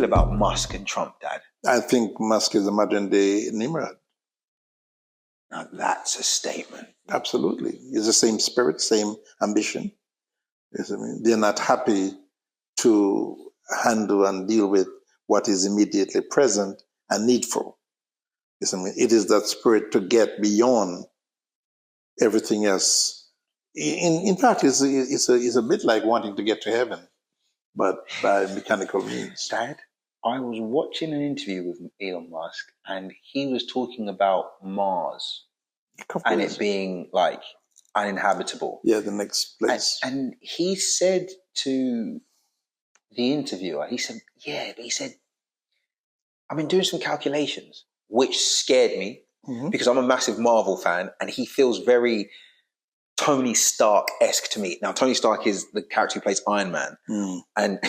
about Musk and Trump, Dad? I think Musk is a modern day Nimrod. Now that's a statement. Absolutely. It's the same spirit, same ambition. Yes, I mean, they're not happy to handle and deal with what is immediately present and needful. Yes, I mean, it is that spirit to get beyond everything else. In fact, it's a bit like wanting to get to heaven, but by mechanical means. Dad, I was watching an interview with Elon Musk, and he was talking about Mars and it being like uninhabitable. Yeah, the next place. And he said to the interviewer, he said, I've been doing some calculations, which scared me because I'm a massive Marvel fan, and he feels very Tony Stark-esque to me. Now, Tony Stark is the character who plays Iron Man. And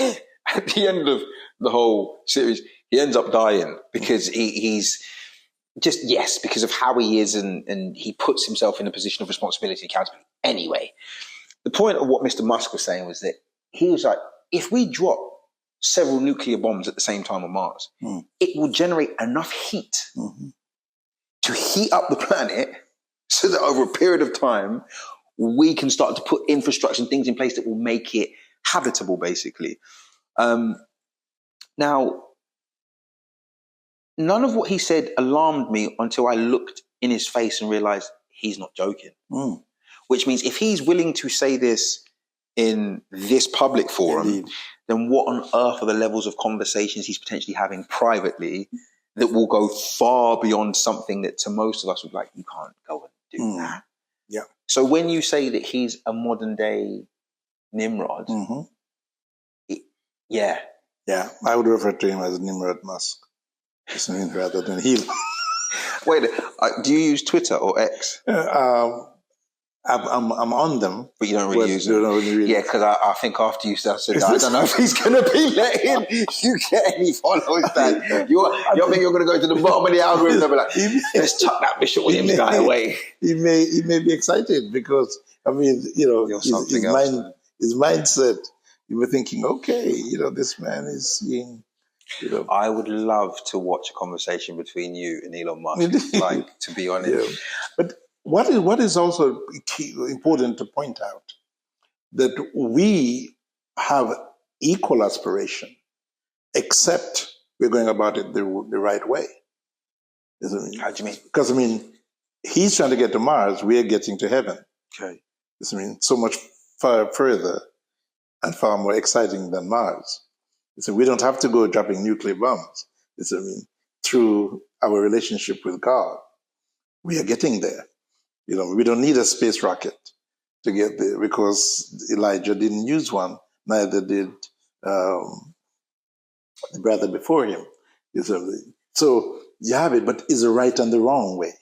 at the end of the whole series, he ends up dying because he's just, because of how he is, and he puts himself in a position of responsibility and accountability. Anyway, the point of what Mr. Musk was saying was that he was like, if we drop several nuclear bombs at the same time on Mars, it will generate enough heat to heat up the planet so that over a period of time, we can start to put infrastructure and things in place that will make it habitable, basically. Now, none of what he said alarmed me until I looked in his face and realized he's not joking. Which means if he's willing to say this in this public forum, then what on earth are the levels of conversations he's potentially having privately that will go far beyond something that to most of us would like, you can't go and do that. Yeah. So when you say that he's a modern day Nimrod, yeah, I would refer to him as Nimrod Musk, rather than Elon. Wait, do you use Twitter or X? I'm on them, but you don't really use them. Yeah, because I think after you said, I don't know if he's going to be letting you get any followers. That you think you're going to go to the bottom of the algorithm and be like, let's chuck that Bishop Williams guy away. He may be excited because his mindset. You were thinking, okay, this man is seeing. I would love to watch a conversation between you and Elon Musk. Like, to be honest, but. What is also important to point out, that we have equal aspiration, except we're going about it the right way. How do you mean? Because, he's trying to get to Mars, we're getting to heaven. Okay. So much far further and far more exciting than Mars. We don't have to go dropping nuclear bombs. Through our relationship with God, we are getting there. We don't need a space rocket to get there because Elijah didn't use one, neither did the brother before him. So you have it, but it's a right and the wrong way.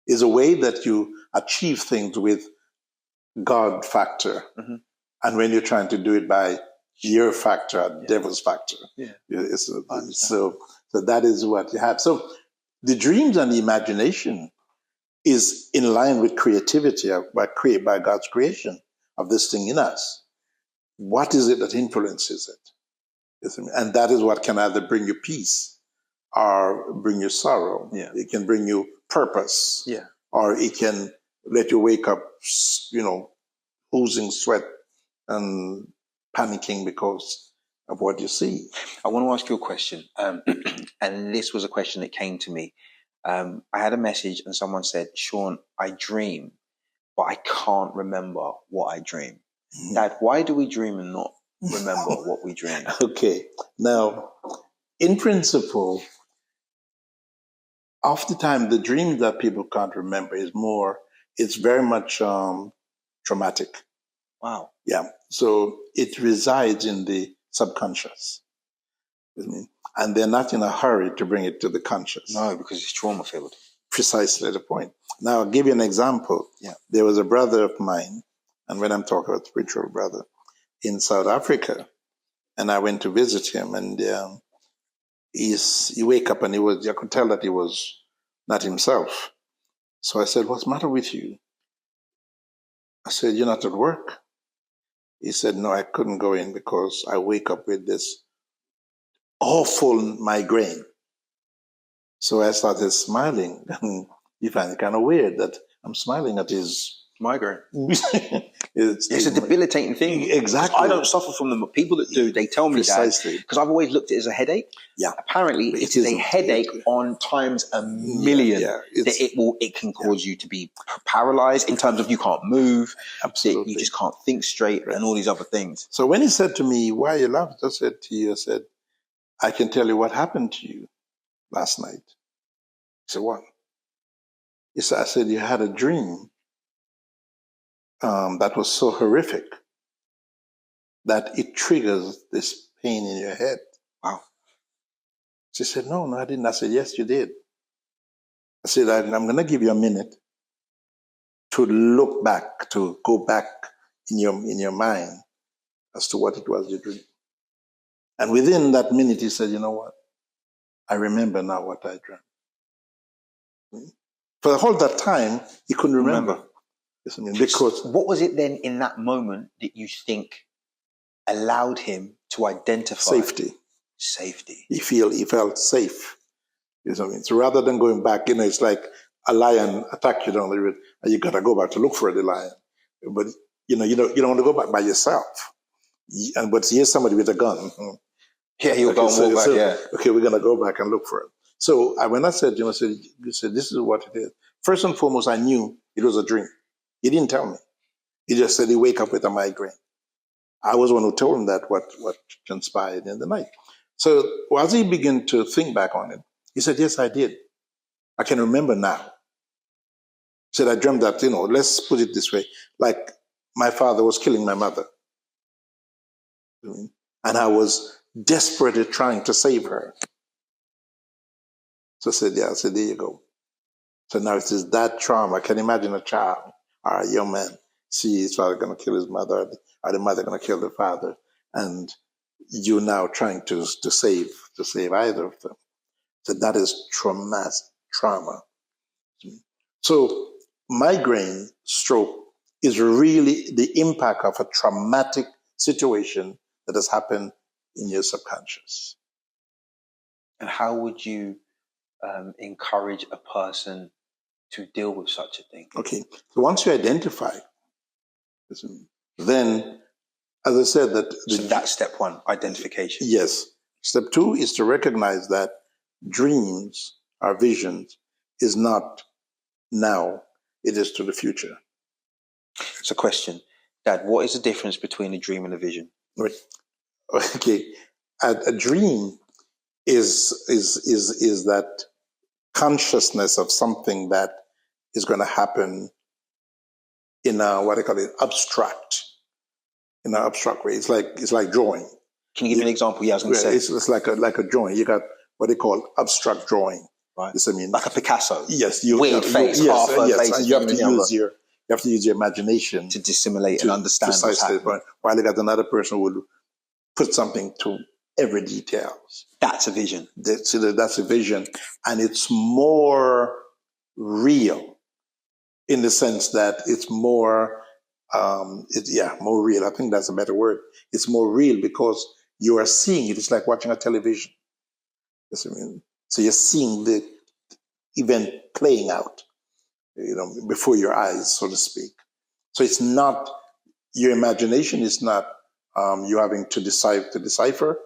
It's a way that you achieve things with God factor. And when you're trying to do it by your factor, devil's factor. So that is what you have. So the dreams and the imagination is in line with creativity by God's creation of this thing in us. What is it that influences it? And that is what can either bring you peace or bring you sorrow. It can bring you purpose. Or it can let you wake up, oozing sweat and panicking because of what you see. I want to ask you a question. And this was a question that came to me. I had a message and someone said, Shean, I dream, but I can't remember what I dream. Dad, why do we dream and not remember what we dream? Okay. Now, in principle, half the time, the dreams that people can't remember it's very much traumatic. Wow. Yeah. So it resides in the subconscious. And they're not in a hurry to bring it to the conscious. No, because it's trauma-filled. Precisely the point. Now, I'll give you an example. There was a brother of mine, and when I'm talking about spiritual brother, in South Africa, and I went to visit him, and he wake up and I could tell that he was not himself. So I said, what's the matter with you? I said, you're not at work? He said, no, I couldn't go in because I wake up with this awful migraine. So I started smiling. And you find it kind of weird that I'm smiling at his migraine. It's a debilitating thing. Exactly. I don't suffer from them, but people that do, they tell me Precisely. that, because I've always looked at it as a headache. Yeah. Apparently, it is a headache on times a million. That it can cause you to be paralyzed in terms of you can't move. Absolutely. You just can't think straight and all these other things. So when he said to me, "Why are you laughing?" I said to you, I said, "I can tell you what happened to you last night." He said, "What?" He said, "I said you had a dream that was so horrific that it triggers this pain in your head." Wow. She said, no, I didn't. I said, yes, you did. I said, I'm going to give you a minute to look back, to go back in your mind as to what it was you dreamed. And within that minute, he said, you know what? I remember now what I dreamt. For the whole that time, he couldn't remember. Because what was it then in that moment that you think allowed him to identify safety? He felt safe. You know what I mean? So rather than going back, it's like a lion attacked you down the road, and you gotta go back to look for the lion. But you don't want to go back by yourself. But here's somebody with a gun. Yeah, he'll go and walk back. Yeah. Okay, we're gonna go back and look for it. So when I said, you said this is what it is. First and foremost, I knew it was a dream. He didn't tell me. He just said he wake up with a migraine. I was one who told him that what transpired in the night. So as he began to think back on it, he said, yes, I did. I can remember now. He said, I dreamt that, let's put it this way, like my father was killing my mother. And I was desperately trying to save her. So I said, yeah, there you go. So now it is that trauma. I can imagine a child or a young man see his father going to kill his mother, or the mother going to kill the father, and you now trying to save either of them. So that is trauma. So migraine, stroke, is really the impact of a traumatic situation that has happened in your subconscious. And how would you encourage a person to deal with such a thing? Okay, so once you identify, then, as I said, so that's step one, identification. Yes. Step two is to recognize that dreams or visions is not now, it is to the future. It's a question. Dad, what is the difference between a dream and a vision? Right. Okay. A dream is that consciousness of something that is going to happen in a, what I call it, abstract way. It's like drawing. Can you give me an example? Yeah, I was going to say. It's like a drawing. You got what they call abstract drawing. Right. This, like a Picasso. Yes. Weird face, half a face. And you have to use your imagination to dissimulate and understand what's happening. While you got another person who would put something to every detail. That's a vision. That's a vision. And it's more real in the sense that it's more, more real. I think that's a better word. It's more real because you are seeing it. It's like watching a television. Yes, I mean, so you're seeing the event playing out, before your eyes, so to speak. So it's not, your imagination is not you having to decipher.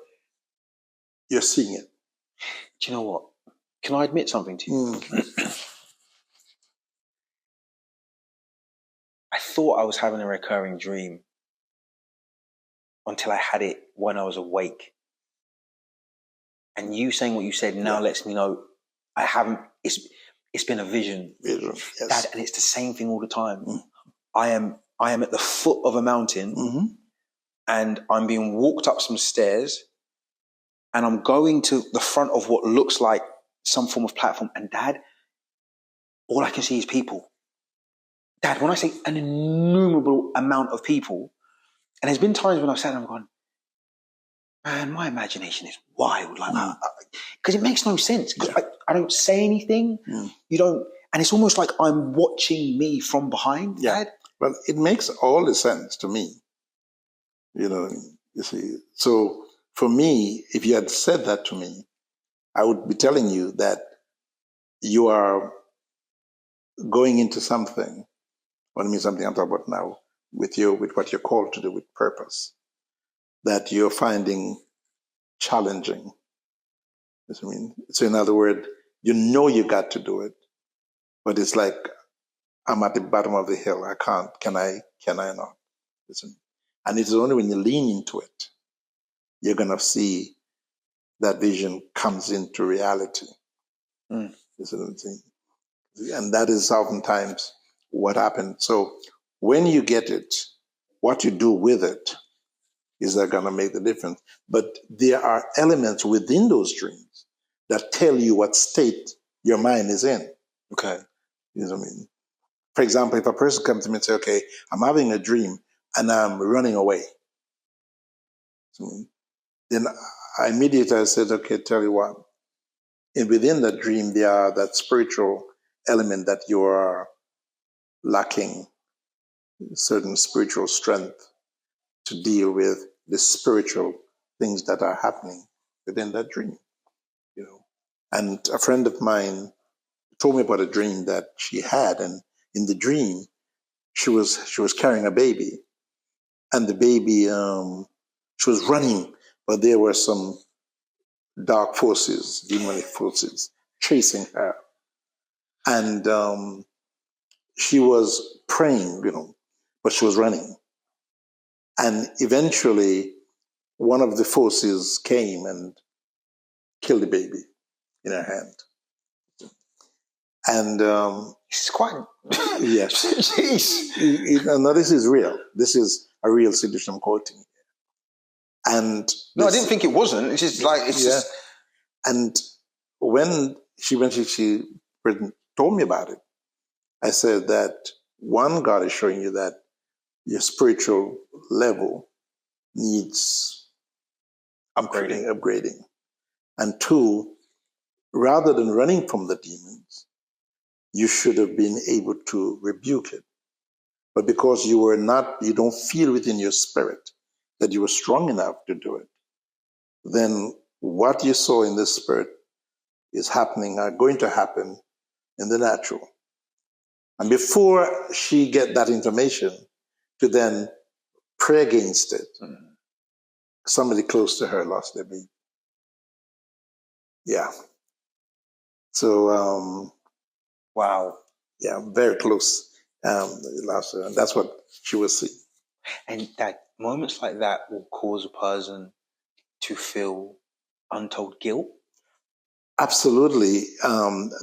You're seeing it. Do you know what? Can I admit something to you? I thought I was having a recurring dream until I had it when I was awake. And you saying what you said now lets me know I haven't. It's been a vision. Yes. Dad, and it's the same thing all the time. I am at the foot of a mountain, and I'm being walked up some stairs, and I'm going to the front of what looks like some form of platform. And Dad, all I can see is people. Dad, when I say an innumerable amount of people, and there's been times when I've sat and I've gone, man, my imagination is wild, because it makes no sense. Because I don't say anything. You don't, and it's almost like I'm watching me from behind. Yeah, Dad. Well, it makes all the sense to me. You see, so for me, if you had said that to me, I would be telling you that you are going into something. What I mean, something I'm talking about now, with what you're called to do with purpose, that you're finding challenging. I mean, so in other words, you know you got to do it, but it's like I'm at the bottom of the hill. I can't. Can I not? Listen. And it's only when you lean into it, you're gonna see that vision comes into reality. Mm. And that is oftentimes what happens. So when you get it, what you do with it is that going to make the difference. But there are elements within those dreams that tell you what state your mind is in. Okay. You know what I mean? For example, if a person comes to me and says, okay, I'm having a dream and I'm running away. So then I immediately said, okay, tell you what. And within that dream, there are that spiritual element that you are lacking certain spiritual strength to deal with the spiritual things that are happening within that dream, you know. And a friend of mine told me about a dream that she had, and in the dream, she was carrying a baby, and the baby, she was running, but there were some dark forces, demonic forces, chasing her, and she was praying, you know, but she was running. And eventually, one of the forces came and killed the baby in her hand. And It's quite. yes, Jeez. no, this is real. This is a real situation I'm quoting. And No, I didn't think it wasn't. It's just like it's just. And when she told me about it, I said that one, God is showing you that your spiritual level needs upgrading. And two, rather than running from the demons, you should have been able to rebuke it. But because you don't feel within your spirit that you were strong enough to do it, then what you saw in the spirit is going to happen in the natural. And before she get that information to then pray against it, somebody close to her lost their baby. Yeah. So, Wow. Yeah, very close. Lost her, and that's what she was seeing. And that moments like that will cause a person to feel untold guilt. Absolutely.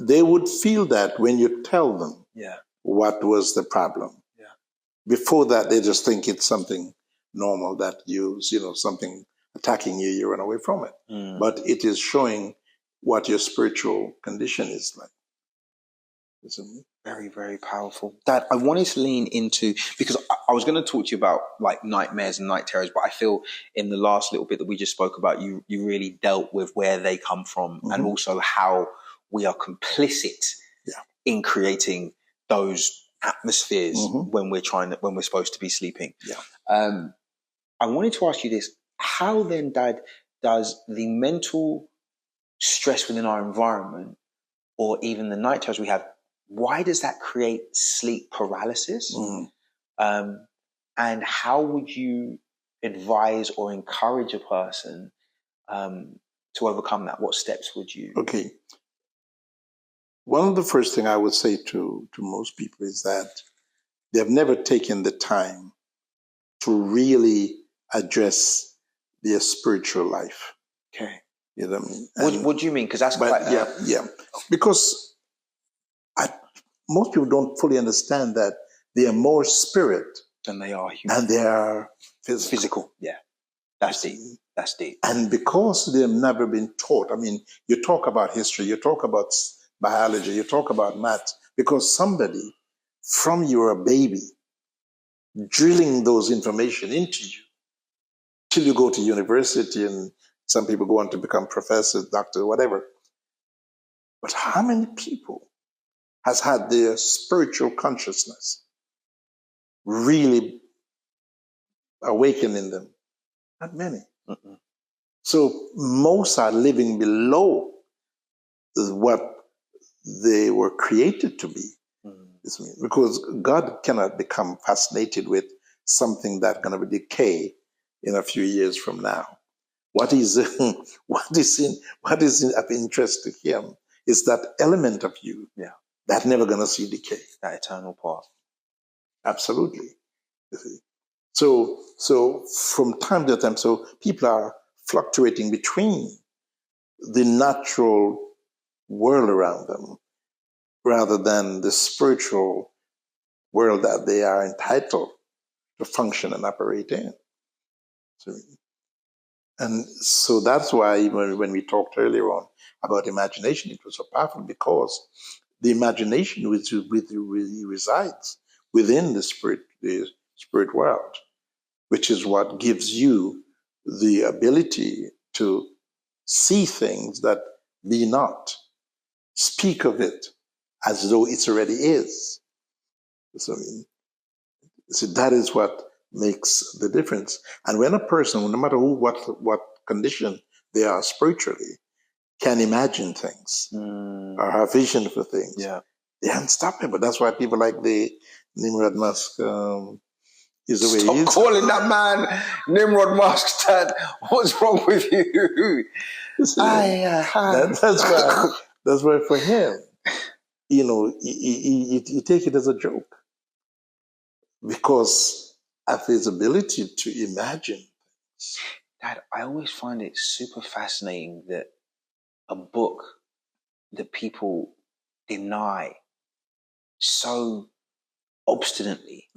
They would feel that when you tell them what was the problem. Yeah. Before that, they just think it's something normal that something attacking you, you run away from it. But it is showing what your spiritual condition is like. Very, very powerful. Dad, I wanted to lean into, because I was going to talk to you about like nightmares and night terrors, but I feel in the last little bit that we just spoke about, you really dealt with where they come from and also how we are complicit in creating those atmospheres when we're supposed to be sleeping. Yeah. I wanted to ask you this: how then, Dad, does the mental stress within our environment, or even the night terrors we have, why does that create sleep paralysis? And how would you advise or encourage a person to overcome that? What steps would you? Okay. One of the first thing I would say to most people is that they have never taken the time to really address their spiritual life. Okay. You know what I mean? What do you mean? Because that's quite... Yeah. Because most people don't fully understand that they are more spirit than they are human. And they are physical. Yeah. That's deep. That's deep. And because they've never been taught, I mean, you talk about history, you talk about biology, you talk about math, because somebody from you're a baby drilling those information into you till you go to university, and some people go on to become professors, doctors, whatever. But how many people has had their spiritual consciousness really awakened in them? Not many. So most are living below what they were created to be. Because God cannot become fascinated with something that's going to decay in a few years from now. What is of interest to Him is that element of you that's never going to see decay. That eternal part. Absolutely. You see. So from time to time, so people are fluctuating between the natural world around them rather than the spiritual world that they are entitled to function and operate in. And so that's why even when we talked earlier on about imagination, it was so powerful because the imagination resides within the spirit world, which is what gives you the ability to see things that be not, speak of it as though it already is. So that is what makes the difference. And when a person, no matter who, what condition they are spiritually, can imagine things or have vision for things, they are unstoppable. That's why people like the Nimrod Musk is the way he is. Stop calling that man Nimrod Musk, Dad. What's wrong with you? That's why for him, he take it as a joke because of his ability to imagine. Dad, I always find it super fascinating that a book that people deny so obstinately,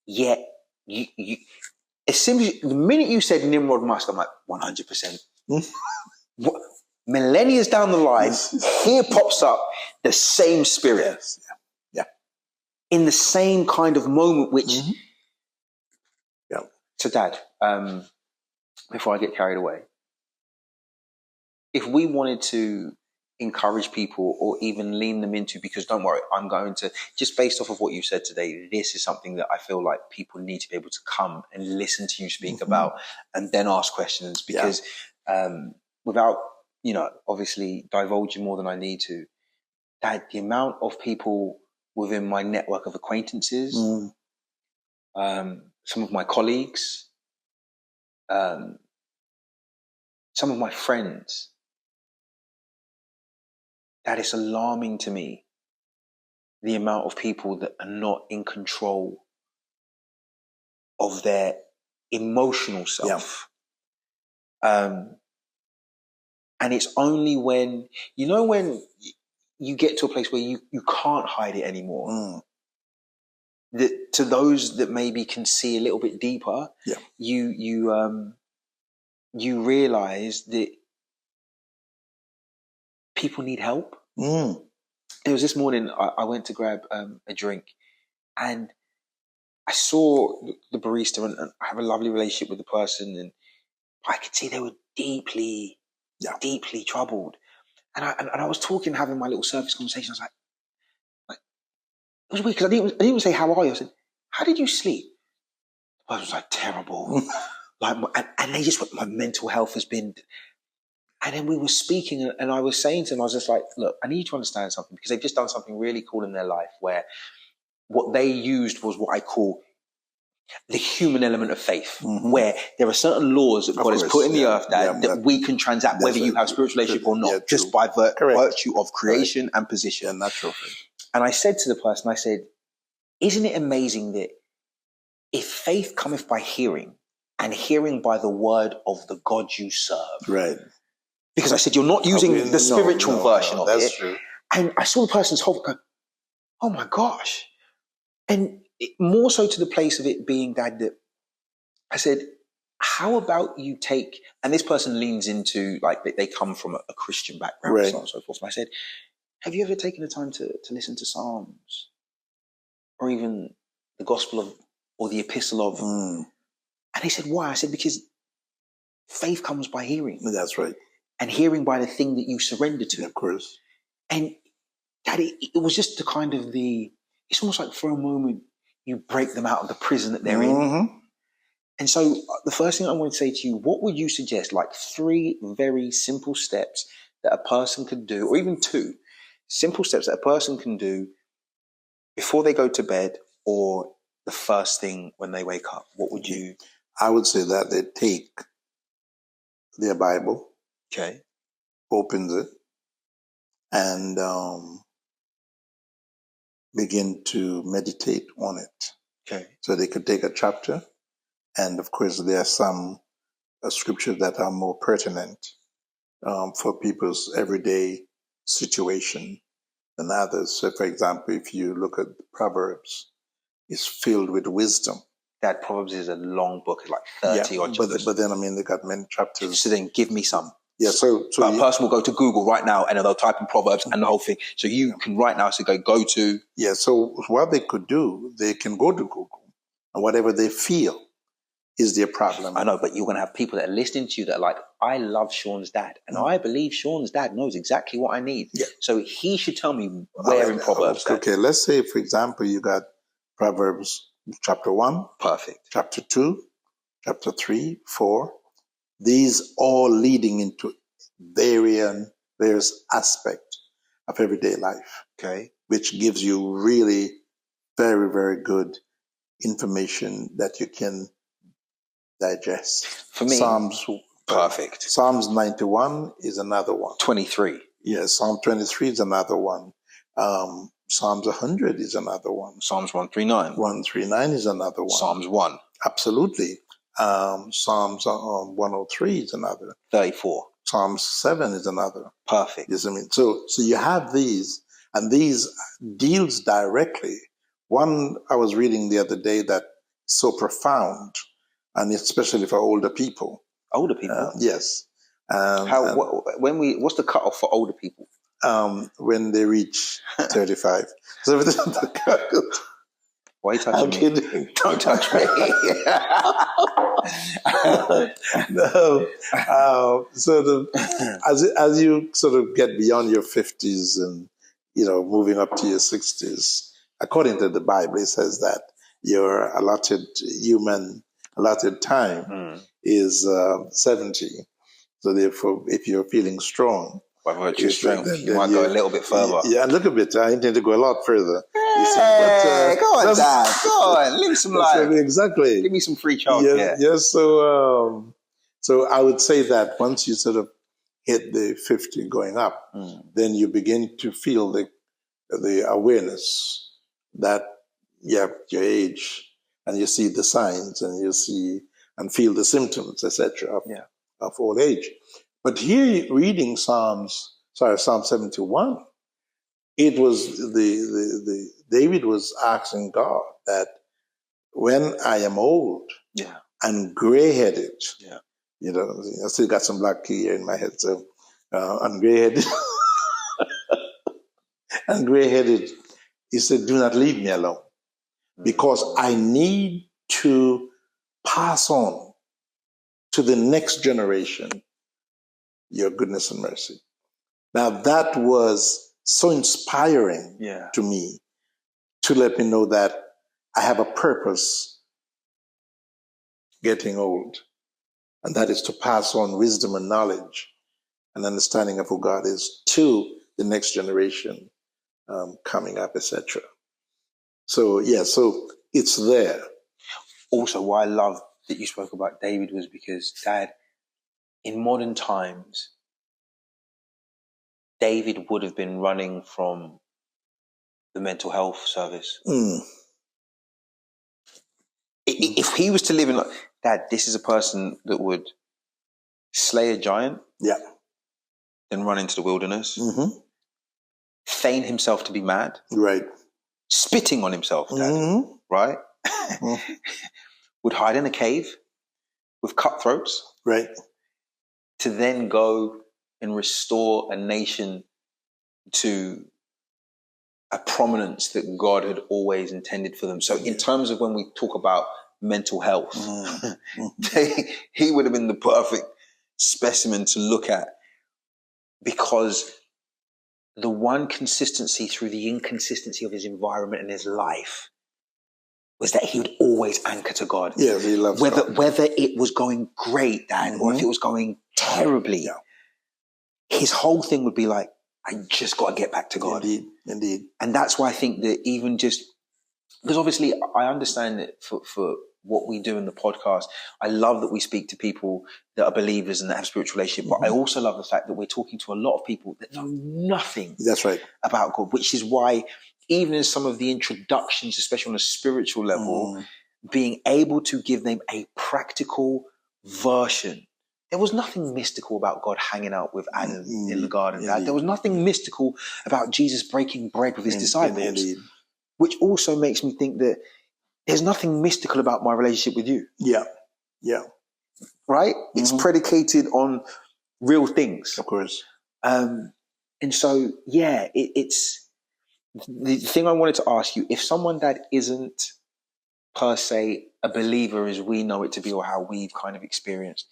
yet you as soon as the minute you said Nimrod Musk, I'm like 100%. Millennia down the line, here pops up the same spirit. In the same kind of moment, which... So, Dad, before I get carried away, if we wanted to encourage people or even lean them into, because don't worry, I'm going to, just based off of what you said today, this is something that I feel like people need to be able to come and listen to you speak about and then ask questions, because without, obviously divulging more than I need to, Dad, the amount of people within my network of acquaintances, some of my colleagues, some of my friends, that it's alarming to me, the amount of people that are not in control of their emotional self. And it's only when, when you get to a place where you can't hide it anymore, that to those that maybe can see a little bit deeper, you realize that people need help. It was this morning, I went to grab a drink and I saw the barista and I have a lovely relationship with the person, and I could see they were deeply troubled. And I was talking, having my little surface conversation. I was like it was weird because I didn't even say, how are you? I said, how did you sleep? I was like, terrible. And they just went, my mental health has been. And then we were speaking and I was saying to them, I was just like, look, I need you to understand something, because they've just done something really cool in their life where what they used was what I call the human element of faith, where there are certain laws that God has put in the earth that we can transact, whether you have spiritual relationship or not, just by virtue of creation and position. Natural thing. And I said to the person, I said, isn't it amazing that if faith cometh by hearing, and hearing by the word of the God you serve. Right. Because I said, you're not using the spiritual version of that's it. True. And I saw the person's whole go, oh my gosh. And more so to the place of it being, Dad, that I said, how about you take, and this person leans into, like, they come from a Christian background, so on and so forth. And I said, have you ever taken the time to listen to Psalms? Or even the Gospel of, or the Epistle of? And they said, why? I said, because faith comes by hearing. That's right. And hearing by the thing that you surrender to. Of course. And that it was just the kind of it's almost like for a moment you break them out of the prison that they're in. And so the first thing I want to say to you, what would you suggest, like 3 very simple steps that a person could do, or even 2 simple steps that a person can do before they go to bed or the first thing when they wake up? What would you? I would say that they take their Bible, Okay. opens it, and begin to meditate on it. Okay. So they could take a chapter, and of course there are some scriptures that are more pertinent for people's everyday situation than others. So for example, if you look at Proverbs, it's filled with wisdom. That Proverbs is a long book, it's like 30 odd chapters. But then, I mean, they got many chapters. So then give me some. Yeah, so but a person will go to Google right now and they'll type in Proverbs and the whole thing. So you can right now go to. Yeah, so what they could do, they can go to Google and whatever they feel is their problem. I know, but you're going to have people that are listening to you that are like, I love Sean's dad. And I believe Sean's dad knows exactly what I need. Yeah. So he should tell me where in Proverbs. Okay, let's say, for example, you got Proverbs chapter 1. Perfect. Chapter 2, chapter 3, 4. These all leading into various aspects of everyday life. Okay. Which gives you really very, very good information that you can digest. For me, Psalms. Perfect. Psalms 91 is another one. 23. Yeah, Psalm 23 is another one. Psalms 100 is another one. Psalms 139. 139 is another one. Psalms 1. Absolutely. Psalms 103 is another. 34. Psalms 7 is another. Perfect. Yes, I mean, so you have these, and these deals directly. One I was reading the other day that's so profound, and especially for older people. Older people? Yes. What's the cutoff for older people? When they reach 35. So why are you touching me? Don't touch me. No. As you sort of get beyond your 50s and, moving up to your 60s, according to the Bible, it says that your allotted time is 70. So therefore, if you're feeling strong, by virtue of strength, you might go a little bit further. Yeah, look a bit. I intend to go a lot further. Hey, go on, Dad. Go on, live some life. Exactly. Give me some free childcare. Yes. So I would say that once you sort of hit the 50 going up, then you begin to feel the awareness that your age, and you see the signs, and you see and feel the symptoms, etc. of old age. But here, reading Psalm 71, it was the David was asking God that when I am old and gray-headed, I still got some black hair in my head, so and gray-headed, he said, "Do not leave me alone, because I need to pass on to the next generation your goodness and mercy." Now that was so inspiring to me, to let me know that I have a purpose getting old, and that is to pass on wisdom and knowledge and understanding of who God is to the next generation coming up, etc. So it's there. Also, why I love that you spoke about David was because, Dad, in modern times, David would have been running from the mental health service. If he was to live in, Dad, this is a person that would slay a giant, then run into the wilderness, feign himself to be mad, right, spitting on himself, Dad, right, would hide in a cave with cutthroats, right, to then go and restore a nation to a prominence that God had always intended for them. So in terms of when we talk about mental health, he would have been the perfect specimen to look at, because the one consistency through the inconsistency of his environment and his life was that he would always anchor to God. Yeah, he loves God. Whether it was going great, Dad, or if it was going terribly, his whole thing would be like, I just got to get back to God. Indeed. And that's why I think that even just, because obviously I understand that for what we do in the podcast, I love that we speak to people that are believers and that have spiritual relationship, but I also love the fact that we're talking to a lot of people that know nothing about God, which is why even in some of the introductions, especially on a spiritual level, being able to give them a practical version. There was nothing mystical about God hanging out with Adam in the garden. There was nothing mystical about Jesus breaking bread with his disciples, which also makes me think that there's nothing mystical about my relationship with you. Yeah. Right? It's predicated on real things. Of course. And so, it's the thing I wanted to ask you, if someone that isn't per se a believer as we know it to be or how we've kind of experienced,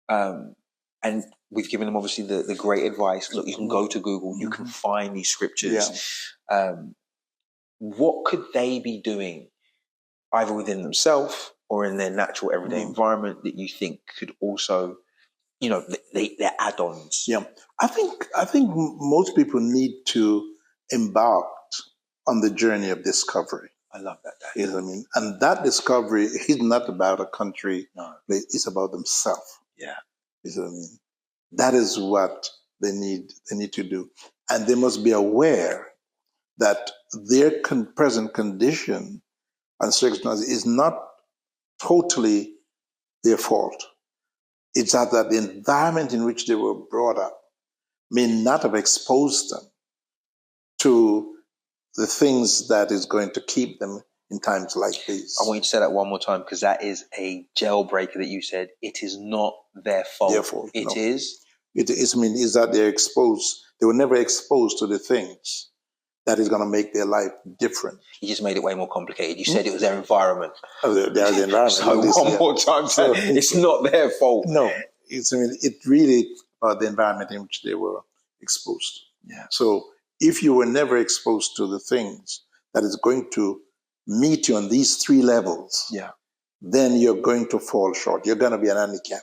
and we've given them obviously the great advice, look, you can go to Google, you can find these scriptures. What could they be doing either within themselves or in their natural everyday environment that you think could also, their add-ons? Yeah, I think most people need to embark on the journey of discovery. I love that. You know what I mean? And that discovery is not about a country. No. It's about themselves. Yeah. You know what I mean? That is what they need to do. And they must be aware that their present condition and circumstance is not totally their fault. It's that the environment in which they were brought up may not have exposed them to the things that is going to keep them in times like these. I want you to say that one more time, because that is a jailbreaker that you said. It is not their fault. It is? It is, is that they're exposed. They were never exposed to the things that is going to make their life different. You just made it way more complicated. You said it was their environment. Oh, they're the environment. So one more time, so it's not their fault. No, it's really about the environment in which they were exposed. Yeah. So if you were never exposed to the things that is going to meet you on these three levels, then you're going to fall short. You're going to be an handicap.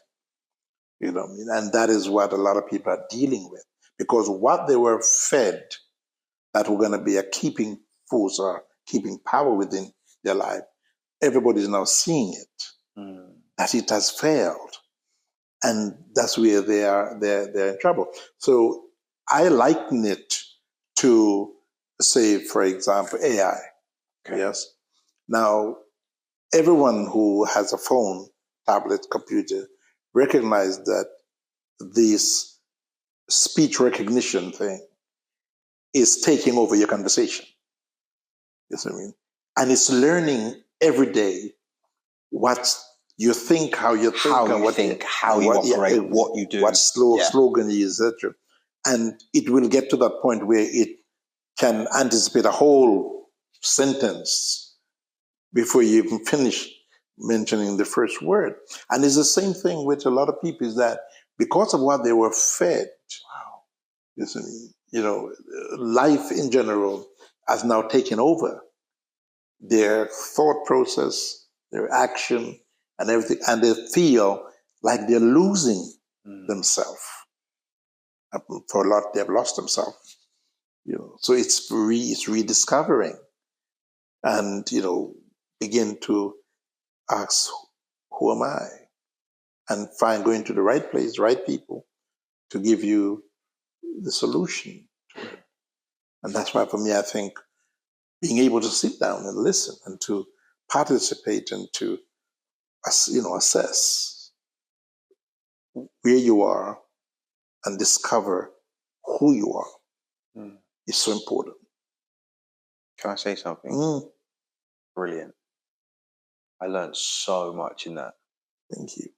You know what I mean? And that is what a lot of people are dealing with, because what they were fed that were going to be a keeping force or keeping power within their life, everybody's now seeing it, that it has failed. And that's where they're in trouble. So I liken it to, say, for example, AI. Okay. Yes. Now, everyone who has a phone, tablet, computer, recognize that this speech recognition thing is taking over your conversation. You see what I mean? And it's learning every day what you think, how you think, how you operate, what you do, what slogan you use, etc. And it will get to that point where it can anticipate a whole sentence before you even finish mentioning the first word. And it's the same thing with a lot of people, is that because of what they were fed, life in general has now taken over their thought process, their action, and everything, and they feel like they're losing themselves. For a lot, they've lost themselves. So it's rediscovering, and begin to ask, who am I? And going to the right place, right people, to give you the solution to it. And that's why, for me, I think being able to sit down and listen and to participate and to, assess where you are and discover who you are is so important. Can I say something? Brilliant. I learned so much in that. Thank you.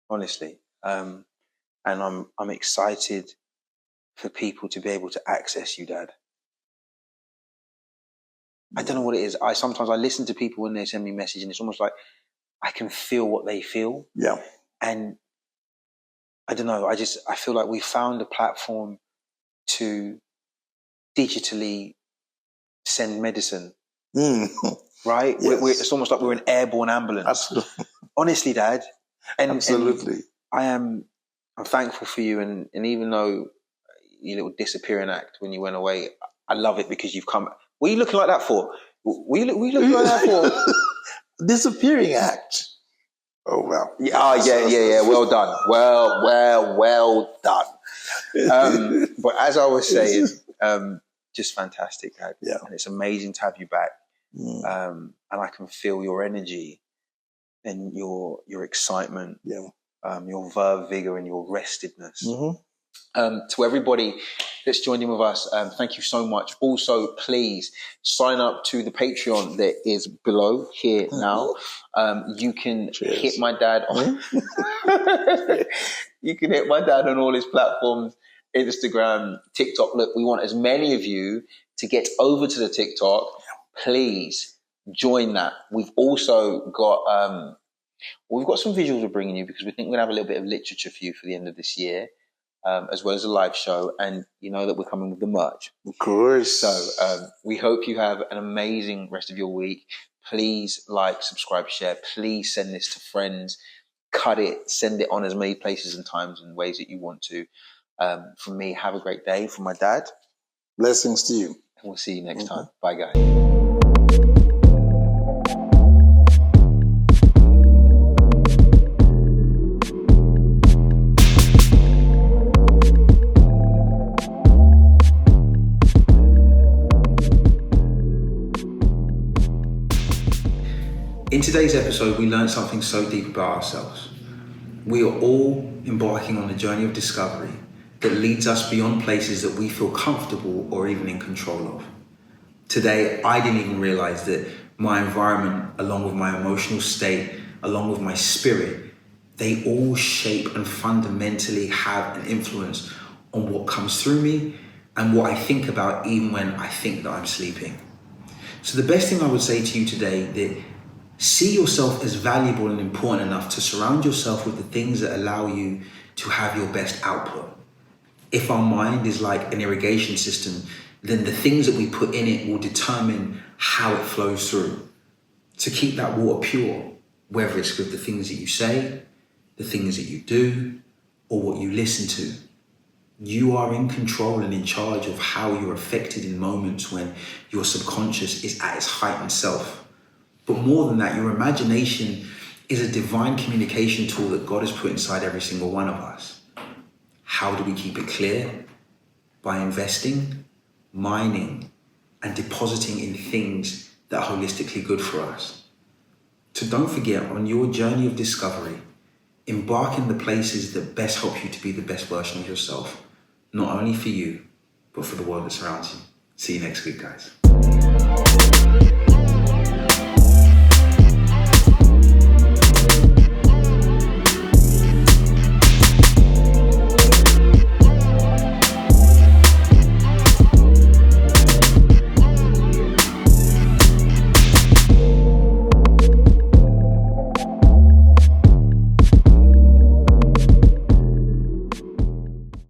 Honestly. And I'm excited for people to be able to access you, Dad. I don't know what it is. Sometimes I listen to people when they send me a message, and it's almost like I can feel what they feel. Yeah. And I don't know, I feel like we found a platform to digitally send medicine right? Yes. It's almost like we're an airborne ambulance. Absolutely. Honestly, Dad. Absolutely. I'm thankful for you, and even though your little disappearing act when you went away, I love it because you've come. What are you looking like that for? What are you looking like that for? Disappearing act. Oh, well. Yeah, yeah. Well done. Well done. But as I was saying, just fantastic, Dad. Yeah. And it's amazing to have you back. And I can feel your energy and your excitement, your verve, vigor, and your restedness. To everybody that's joined in with us, thank you so much. Also, please sign up to the Patreon that is below here now. You can hit my dad on you can hit my dad on all his platforms, Instagram, TikTok. Look, we want as many of you to get over to the TikTok. Please join that. We've also got we've got some visuals we're bringing you because we think we're going to have a little bit of literature for you for the end of this year. As well as a live show, and you know that we're coming with the merch. Of course. So we hope you have an amazing rest of your week. Please like, subscribe, share. Please send this to friends. Cut it. Send it on as many places and times and ways that you want to. From me, have a great day. From my dad. Blessings to you. And we'll see you next time. Bye, guys. In today's episode, we learned something so deep about ourselves. We are all embarking on a journey of discovery that leads us beyond places that we feel comfortable or even in control of. Today, I didn't even realize that my environment, along with my emotional state, along with my spirit, they all shape and fundamentally have an influence on what comes through me and what I think about even when I think that I'm sleeping. So the best thing I would say to you today that see yourself as valuable and important enough to surround yourself with the things that allow you to have your best output. If our mind is like an irrigation system, then the things that we put in it will determine how it flows through. To keep that water pure, whether it's with the things that you say, the things that you do, or what you listen to. You are in control and in charge of how you're affected in moments when your subconscious is at its heightened self. But more than that, your imagination is a divine communication tool that God has put inside every single one of us. How do we keep it clear? By investing, mining, and depositing in things that are holistically good for us. So don't forget, on your journey of discovery, embark in the places that best help you to be the best version of yourself, not only for you, but for the world that surrounds you. See you next week, guys.